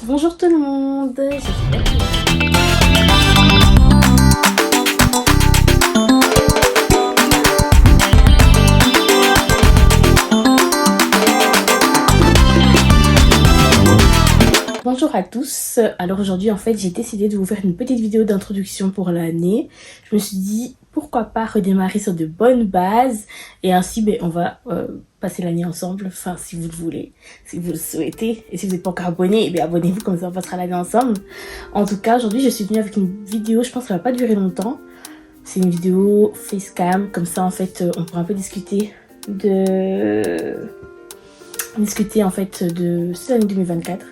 Bonjour tout le monde, j'espère que... Bonjour à tous, alors aujourd'hui en fait j'ai décidé de vous faire une petite vidéo d'introduction pour l'année. Je me suis dit pourquoi pas redémarrer sur de bonnes bases et ainsi on va passer l'année ensemble, enfin si vous le voulez, si vous le souhaitez, et si vous n'êtes pas encore abonné, abonnez-vous, comme ça on passera l'année ensemble. En tout cas aujourd'hui je suis venue avec une vidéo, je pense qu'elle va pas durer longtemps, c'est une vidéo facecam, comme ça en fait on pourra un peu discuter en fait de cette année 2024.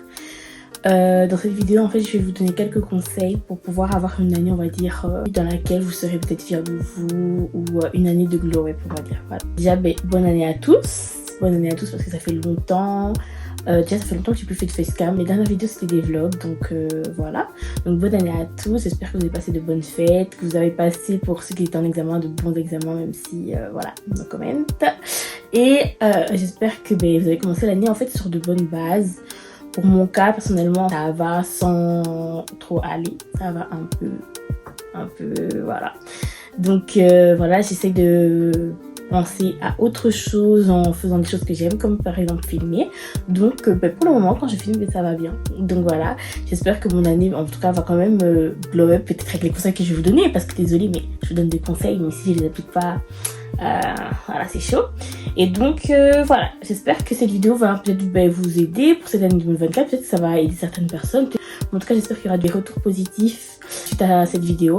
Dans cette vidéo en fait je vais vous donner quelques conseils pour pouvoir avoir une année on va dire dans laquelle vous serez peut-être fiers de vous ou une année de glow up on va dire. Voilà. Déjà bonne année à tous parce que ça fait longtemps. Déjà ça fait longtemps que j'ai plus fait de facecam, mes dernières vidéos c'était des vlogs donc voilà. Donc bonne année à tous, j'espère que vous avez passé de bonnes fêtes, que vous avez passé pour ceux qui étaient en examen de bons examens même si voilà, no comment. Et j'espère que vous avez commencé l'année en fait sur de bonnes bases. Pour mon cas, personnellement, ça va sans trop aller. Ça va un peu, voilà. Donc, voilà, j'essaie de penser à autre chose en faisant des choses que j'aime, comme par exemple filmer. Donc, pour le moment, quand je filme, ça va bien. Donc, voilà, j'espère que mon année, en tout cas, va quand même glow up, peut-être avec les conseils que je vais vous donner. Parce que, désolée, mais je vous donne des conseils, mais si je les applique pas... voilà, c'est chaud. Et donc voilà, j'espère que cette vidéo va peut-être vous aider pour cette année 2024. Peut-être que ça va aider certaines personnes. En tout cas, j'espère qu'il y aura des retours positifs suite à cette vidéo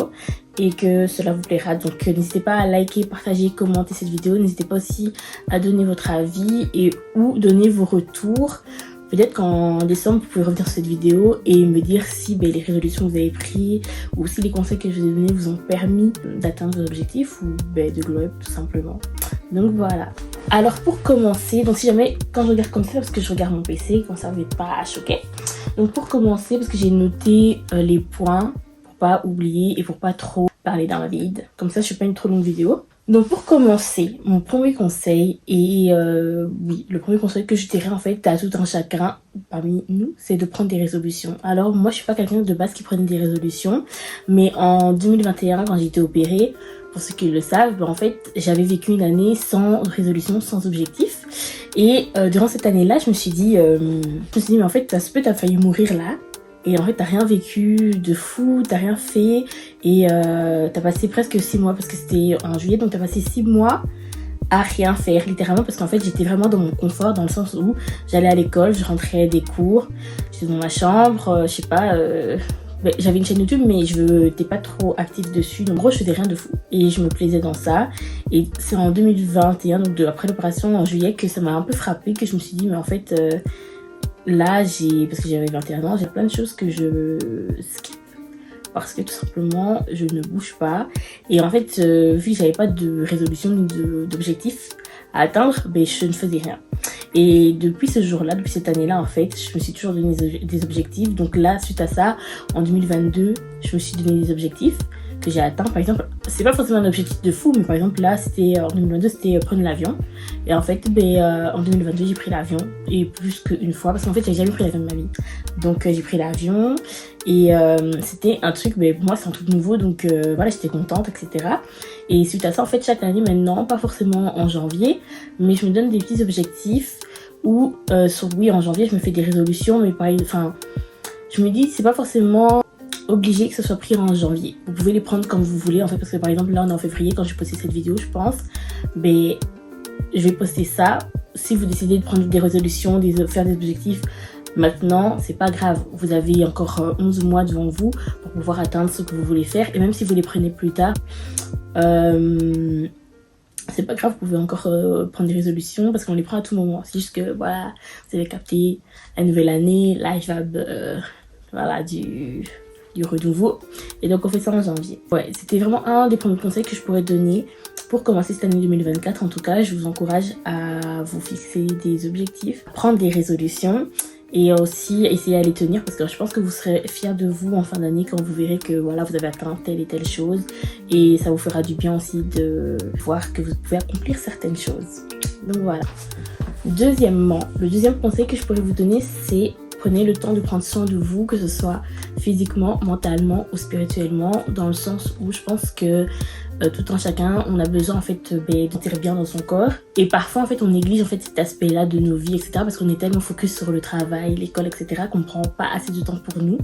et que cela vous plaira. Donc n'hésitez pas à liker, partager, commenter cette vidéo. N'hésitez pas aussi à donner votre avis et ou donner vos retours. Peut-être qu'en décembre, vous pouvez revenir sur cette vidéo et me dire si les résolutions que vous avez prises ou si les conseils que je vous ai donnés vous ont permis d'atteindre vos objectifs ou de glow up tout simplement. Donc voilà. Alors pour commencer, donc si jamais, quand je regarde comme ça, parce que je regarde mon PC, comme ça vous n'êtes pas choqués. Donc pour commencer, parce que j'ai noté les points pour pas oublier et pour pas trop parler dans le vide. Comme ça, je fais pas une trop longue vidéo. Donc pour commencer, mon premier conseil, et oui, le premier conseil que je dirais en fait à tout un chacun parmi nous, c'est de prendre des résolutions. Alors moi je suis pas quelqu'un de base qui prenait des résolutions, mais en 2021 quand j'ai été opérée, pour ceux qui le savent, en fait j'avais vécu une année sans résolution, sans objectif. Et durant cette année-là, je me suis dit mais en fait ça se peut t'as failli mourir là. Et en fait, t'as rien vécu de fou, t'as rien fait. Et t'as passé presque 6 mois, parce que c'était en juillet, donc t'as passé 6 mois à rien faire, littéralement. Parce qu'en fait, j'étais vraiment dans mon confort, dans le sens où j'allais à l'école, je rentrais des cours, j'étais dans ma chambre, je sais pas... j'avais une chaîne YouTube, mais je n'étais pas trop active dessus. Donc en gros, je faisais rien de fou. Et je me plaisais dans ça. Et c'est en 2021, donc après l'opération en juillet, que ça m'a un peu frappée, que je me suis dit, mais en fait... là, parce que j'avais 21 ans, j'ai plein de choses que je skip parce que tout simplement, je ne bouge pas. Et en fait, vu que j'avais pas de résolution ni d'objectif à atteindre, je ne faisais rien. Et depuis ce jour-là, depuis cette année-là, en fait, je me suis toujours donné des objectifs. Donc là, suite à ça, en 2022, je me suis donné des objectifs que j'ai atteints. Par exemple, c'est pas forcément un objectif de fou, mais par exemple là, c'était en 2022, c'était prendre l'avion. Et en fait, en 2022, j'ai pris l'avion, et plus qu'une fois, parce qu'en fait, j'avais jamais pris l'avion de ma vie. Donc j'ai pris l'avion, et c'était un truc, pour moi, c'est un truc nouveau, donc voilà, j'étais contente, etc. Et suite à ça, en fait, chaque année maintenant, pas forcément en janvier, mais je me donne des petits objectifs où, oui, en janvier, je me fais des résolutions, mais pareil, enfin, je me dis, c'est pas forcément obligé que ce soit pris en janvier. Vous pouvez les prendre comme vous voulez, en fait, parce que par exemple, là, on est en février, quand j'ai posté cette vidéo, je pense, je vais poster ça. Si vous décidez de prendre des résolutions, faire des objectifs maintenant, c'est pas grave. Vous avez encore 11 mois devant vous pour pouvoir atteindre ce que vous voulez faire. Et même si vous les prenez plus tard, c'est pas grave, vous pouvez encore prendre des résolutions parce qu'on les prend à tout moment. C'est juste que, voilà, vous avez capté la nouvelle année, là, je vais, voilà, du renouveau. Et donc, on fait ça en janvier. Ouais, c'était vraiment un des premiers conseils que je pourrais donner pour commencer cette année 2024. En tout cas, je vous encourage à vous fixer des objectifs, prendre des résolutions et aussi essayer à les tenir parce que je pense que vous serez fiers de vous en fin d'année quand vous verrez que voilà, vous avez atteint telle et telle chose et ça vous fera du bien aussi de voir que vous pouvez accomplir certaines choses. Donc voilà. Deuxièmement, le deuxième conseil que je pourrais vous donner, c'est prenez le temps de prendre soin de vous, que ce soit physiquement, mentalement ou spirituellement, dans le sens où je pense que tout un chacun, on a besoin en fait de sentir bien dans son corps. Et parfois en fait on néglige en fait cet aspect-là de nos vies, etc. Parce qu'on est tellement focus sur le travail, l'école, etc. qu'on prend pas assez de temps pour nous.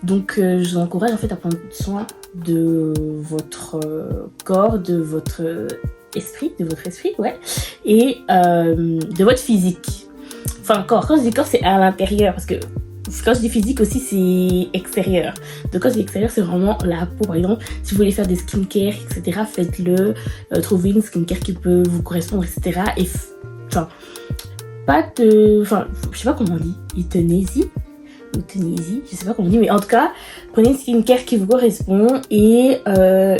Donc je vous encourage en fait à prendre soin de votre corps, de votre esprit, ouais, et de votre physique. Enfin corps, quand je dis corps c'est à l'intérieur, parce que quand je dis physique aussi, c'est extérieur. Donc quand je dis extérieur, c'est vraiment la peau. Par exemple, si vous voulez faire des skincare, etc., faites-le. Trouvez une skincare qui peut vous correspondre, etc. Et enfin, je sais pas comment on dit, euthanasie, je sais pas comment on dit, mais en tout cas, prenez une skincare qui vous correspond et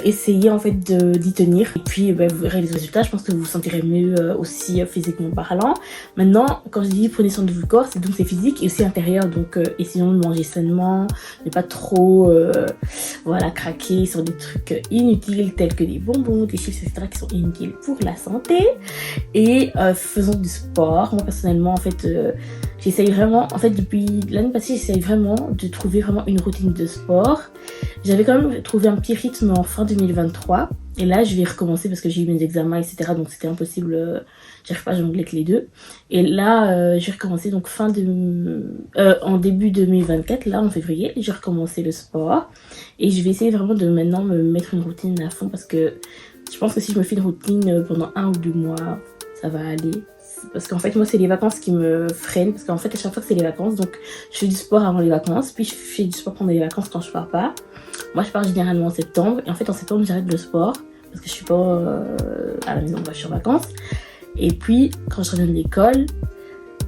essayez en fait d'y tenir. Et puis vous verrez les résultats, je pense que vous vous sentirez mieux aussi physiquement parlant. Maintenant, quand je dis prenez soin de votre corps, c'est donc c'est physique et aussi intérieur. Donc essayons de manger sainement, ne pas trop craquer sur des trucs inutiles tels que des bonbons, des chips, etc. qui sont inutiles pour la santé. Et faisons du sport. Moi personnellement, en fait, j'essaye vraiment, en fait depuis l'année passée, j'essaye vraiment de trouver vraiment une routine de sport. J'avais quand même trouvé un petit rythme en fin 2023 et là je vais recommencer parce que j'ai eu mes examens, etc. donc c'était impossible, j'arrive pas à jongler avec les deux. Et là j'ai recommencé donc en début 2024, là en février, j'ai recommencé le sport et je vais essayer vraiment de maintenant me mettre une routine à fond parce que je pense que si je me fais une routine pendant 1 ou 2 mois, ça va aller. Parce qu'en fait moi c'est les vacances qui me freinent, parce qu'en fait à chaque fois que c'est les vacances, donc je fais du sport avant les vacances, puis je fais du sport pendant les vacances quand je pars pas. Moi je pars généralement en septembre, et en fait en septembre j'arrête le sport parce que je suis pas à la maison, je suis en vacances. Et puis quand je reviens de l'école,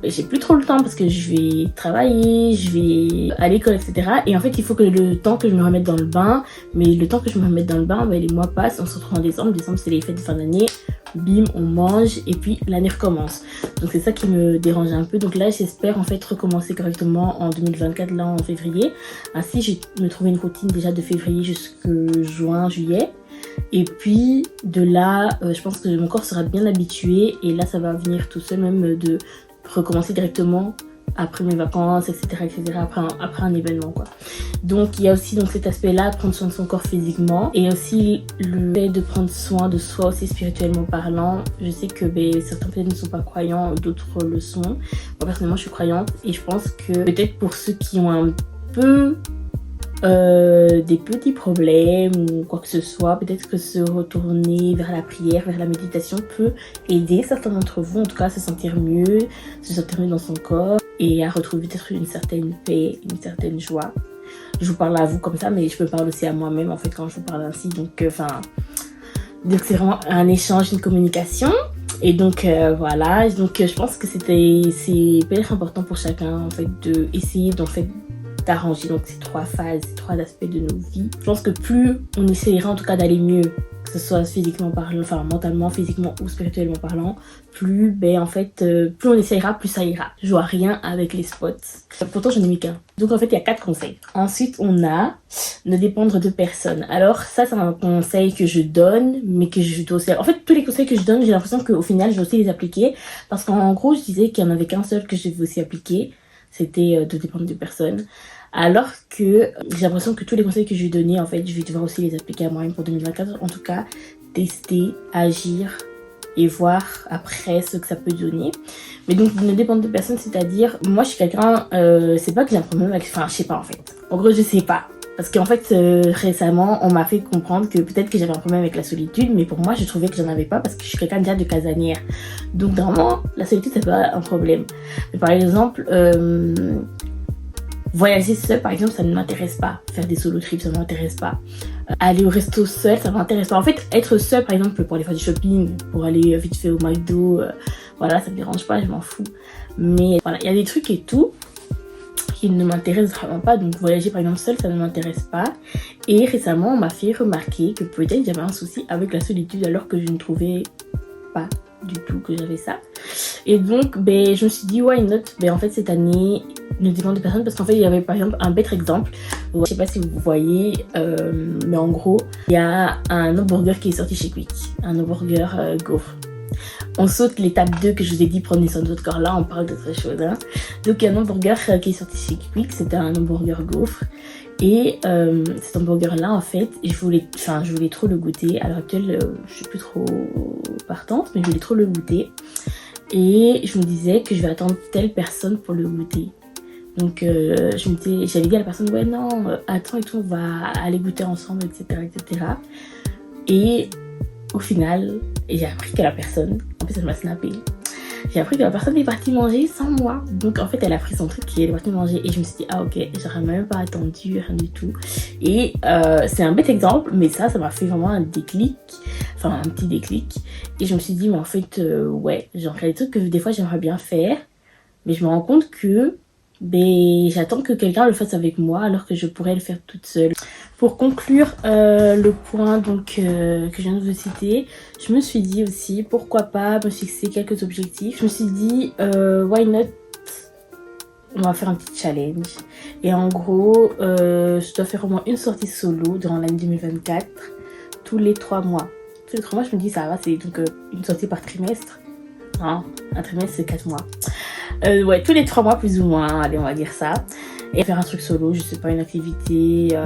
j'ai plus trop le temps parce que je vais travailler, je vais à l'école, etc. Et en fait, il faut que le temps que je me remette dans le bain, mais le temps que je me remette dans le bain, les mois passent, on se retrouve en décembre. Décembre, c'est les fêtes de fin d'année. Bim, on mange et puis l'année recommence. Donc c'est ça qui me dérange un peu. Donc là, j'espère en fait recommencer correctement en 2024, là en février. Ainsi, je vais me trouver une routine déjà de février jusqu'à juin, juillet. Et puis de là, je pense que mon corps sera bien habitué et là, ça va venir tout seul même de recommencer directement après mes vacances, etc., après un événement, quoi. Donc il y a aussi donc cet aspect là, prendre soin de son corps physiquement, et aussi le fait de prendre soin de soi aussi spirituellement parlant. Je sais que certains peut-être ne sont pas croyants, d'autres le sont. Moi personnellement je suis croyante et je pense que peut-être pour ceux qui ont un peu des petits problèmes ou quoi que ce soit, peut-être que se retourner vers la prière, vers la méditation peut aider certains d'entre vous en tout cas à se sentir mieux dans son corps et à retrouver peut-être une certaine paix, une certaine joie. Je vous parle à vous comme ça, mais je peux parler aussi à moi-même en fait quand je vous parle ainsi. Donc c'est vraiment un échange, une communication. Et donc voilà, donc je pense que c'est peut-être important pour chacun en fait de essayer d'arranger donc ces 3 phases, ces 3 aspects de nos vies. Je pense que plus on essaiera en tout cas d'aller mieux, que ce soit physiquement parlant, enfin mentalement, physiquement ou spirituellement parlant, plus plus on essaiera, plus ça ira. Je vois rien avec les spots. Pourtant j'en ai mis qu'un. Donc en fait il y a 4 conseils. Ensuite on a ne dépendre de personne. Alors ça c'est un conseil que je donne, mais que je dois aussi... En fait tous les conseils que je donne, j'ai l'impression qu'au final je vais aussi les appliquer. Parce qu'en gros je disais qu'il n'y en avait qu'un seul que je devais aussi appliquer. C'était de dépendre de personne. Alors que j'ai l'impression que tous les conseils que je vais donner, en fait, je vais devoir aussi les appliquer à moi-même pour 2024. En tout cas, tester, agir et voir après ce que ça peut donner. Mais donc, ne dépendre de personne, c'est-à-dire, moi, je suis quelqu'un, c'est pas que j'ai un problème avec... Enfin, je sais pas, en fait. En gros, je sais pas. Parce qu'en fait, récemment, on m'a fait comprendre que peut-être que j'avais un problème avec la solitude, mais pour moi, je trouvais que j'en avais pas parce que je suis quelqu'un déjà de casanière. Donc, vraiment, la solitude, c'est pas un problème. Mais par exemple, voyager seul, par exemple, ça ne m'intéresse pas. Faire des solo trips, ça ne m'intéresse pas. Aller au resto seul, ça ne m'intéresse pas. En fait, être seul, par exemple, pour aller faire du shopping, pour aller vite fait au McDo, voilà, ça me dérange pas, je m'en fous. Mais voilà, il y a des trucs et tout qui ne m'intéressent vraiment pas. Donc voyager par exemple seul, ça ne m'intéresse pas. Et récemment, on m'a fait remarquer que peut-être j'avais un souci avec la solitude alors que je ne trouvais pas du tout que j'avais ça. Et donc je me suis dit why not, en fait cette année ne dépend de personne, parce qu'en fait il y avait par exemple un bête exemple, je sais pas si vous voyez, mais en gros il y a un hamburger qui est sorti chez Quick, un hamburger gaufre. On saute l'étape 2 que je vous ai dit, prenez soin de votre corps. Là, on parle d'autre chose. Hein. Donc, il y a un hamburger qui est sorti chez Quick. C'était un hamburger gaufre. Et cet hamburger-là, en fait, je voulais trop le goûter. À l'heure actuelle, je suis plus trop partante, mais je voulais trop le goûter. Et je me disais que je vais attendre telle personne pour le goûter. Donc, j'avais dit à la personne, ouais, non, attends et tout, on va aller goûter ensemble, etc., etc. Et au final, j'ai appris que la personne, en plus, elle m'a snappé. J'ai appris que la personne est partie manger sans moi. Donc, en fait, elle a pris son truc et elle est partie manger. Et je me suis dit, ah, ok, j'aurais même pas attendu, rien du tout. Et c'est un bête exemple, mais ça m'a fait vraiment un déclic. Enfin, un petit déclic. Et je me suis dit, mais en fait, ouais, genre, il y a des trucs que des fois, j'aimerais bien faire. Mais je me rends compte que j'attends que quelqu'un le fasse avec moi alors que je pourrais le faire toute seule. Pour conclure le point donc, que je viens de vous citer, je me suis dit aussi pourquoi pas me fixer quelques objectifs. Je me suis dit why not, on va faire un petit challenge. Et en gros, je dois faire au moins une sortie solo durant l'année 2024 tous les 3 mois. Tous les 3 mois, je me dis ça va, c'est donc une sortie par trimestre. Hein, un trimestre, c'est 4 mois. Ouais, tous les 3 mois plus ou moins, allez, on va dire ça. Et faire un truc solo, je sais pas, une activité,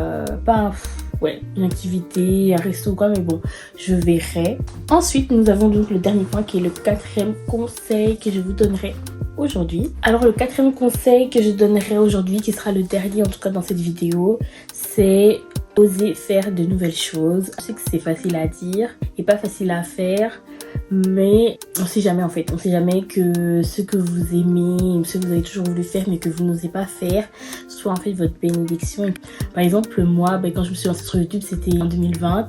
une activité, un resto quoi, mais bon, je verrai. Ensuite, nous avons donc le dernier point qui est le 4e conseil que je vous donnerai aujourd'hui. Alors, le 4e conseil que je donnerai aujourd'hui, qui sera le dernier en tout cas dans cette vidéo, c'est oser faire de nouvelles choses. Je sais que c'est facile à dire et pas facile à faire. Mais on sait jamais en fait, on sait jamais que ce que vous aimez, ce que vous avez toujours voulu faire mais que vous n'osez pas faire, soit en fait votre bénédiction. Par exemple moi, quand je me suis lancée sur YouTube, c'était en 2020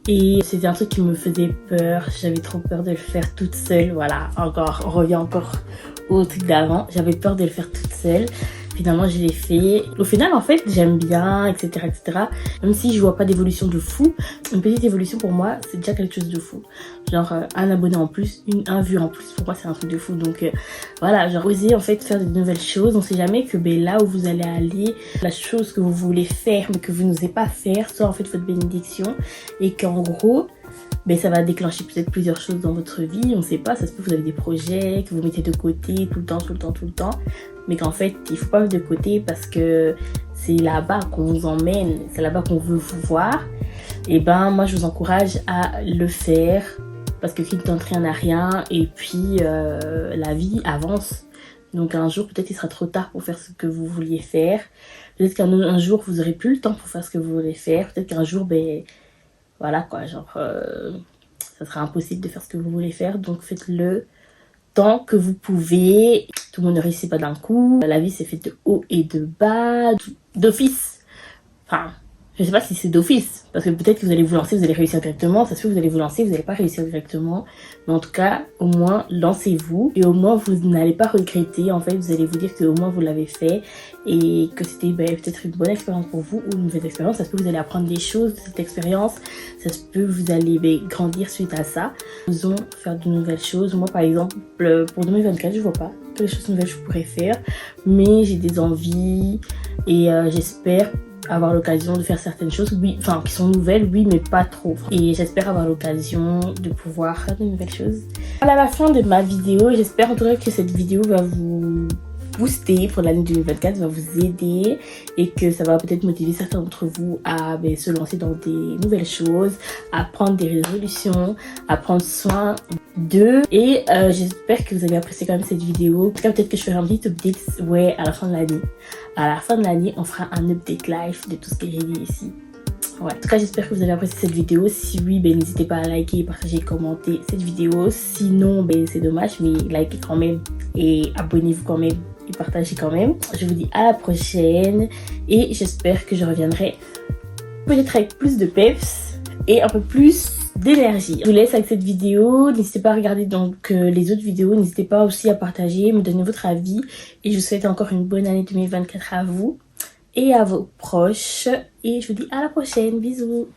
et c'était un truc qui me faisait peur, j'avais trop peur de le faire toute seule, voilà, on revient encore au truc d'avant, j'avais peur de le faire toute seule. Finalement, je l'ai fait. Au final, en fait, j'aime bien, etc., etc. Même si je vois pas d'évolution de fou, une petite évolution pour moi, c'est déjà quelque chose de fou. Genre, un abonné en plus, un vue en plus, pour moi, c'est un truc de fou. Donc, voilà, genre, oser, en fait, faire de nouvelles choses. On sait jamais que, là où vous allez aller, la chose que vous voulez faire, mais que vous n'osez pas faire, soit, en fait, votre bénédiction. Et qu'en gros, ça va déclencher peut-être plusieurs choses dans votre vie. On sait pas, ça se peut que vous avez des projets que vous mettez de côté tout le temps. Mais qu'en fait, il faut pas mettre de côté parce que c'est là-bas qu'on vous emmène, c'est là-bas qu'on veut vous voir. Et moi, je vous encourage à le faire parce que qui ne tente rien n'a rien. Et puis, la vie avance. Donc, un jour, peut-être il sera trop tard pour faire ce que vous vouliez faire. Peut-être qu'un jour, vous aurez plus le temps pour faire ce que vous voulez faire. Peut-être qu'un jour, voilà quoi, genre, ça sera impossible de faire ce que vous voulez faire. Donc, faites-le tant que vous pouvez. Tout le monde ne réussit pas d'un coup. La vie, c'est fait de haut et de bas, d'office. Enfin, je sais pas si c'est d'office, parce que peut-être que vous allez vous lancer, vous allez réussir directement. Ça se fait que vous allez vous lancer, vous n'allez pas réussir directement. Mais en tout cas, au moins, lancez-vous. Et au moins, vous n'allez pas regretter. En fait, vous allez vous dire que au moins, vous l'avez fait. Et que c'était peut-être une bonne expérience pour vous ou une mauvaise expérience. Ça se peut que vous allez apprendre des choses de cette expérience. Ça se peut que vous allez grandir suite à ça. Osons faire de nouvelles choses. Moi, par exemple, pour 2024, je vois pas quelles choses nouvelles je pourrais faire. Mais j'ai des envies et j'espère avoir l'occasion de faire certaines choses, oui, enfin qui sont nouvelles, oui, mais pas trop. Et j'espère avoir l'occasion de pouvoir faire de nouvelles choses. À la fin de ma vidéo, j'espère en tout cas que cette vidéo va vous booster pour l'année 2024, va vous aider et que ça va peut-être motiver certains d'entre vous à se lancer dans des nouvelles choses, à prendre des résolutions, à prendre soin d'eux. Et j'espère que vous avez apprécié quand même cette vidéo. En tout cas, peut-être que je ferai un petit update à la fin de l'année. À la fin de l'année, on fera un update live de tout ce que j'ai dit ici. Ouais. En tout cas, j'espère que vous avez apprécié cette vidéo. Si oui, n'hésitez pas à liker, partager, commenter cette vidéo. Sinon, c'est dommage, mais likez quand même et abonnez-vous quand même et partagez quand même. Je vous dis à la prochaine et j'espère que je reviendrai peut-être avec plus de peps et un peu plus d'énergie. Je vous laisse avec cette vidéo. N'hésitez pas à regarder donc les autres vidéos. N'hésitez pas aussi à partager, me donner votre avis. Et je vous souhaite encore une bonne année 2024 à vous et à vos proches. Et je vous dis à la prochaine. Bisous.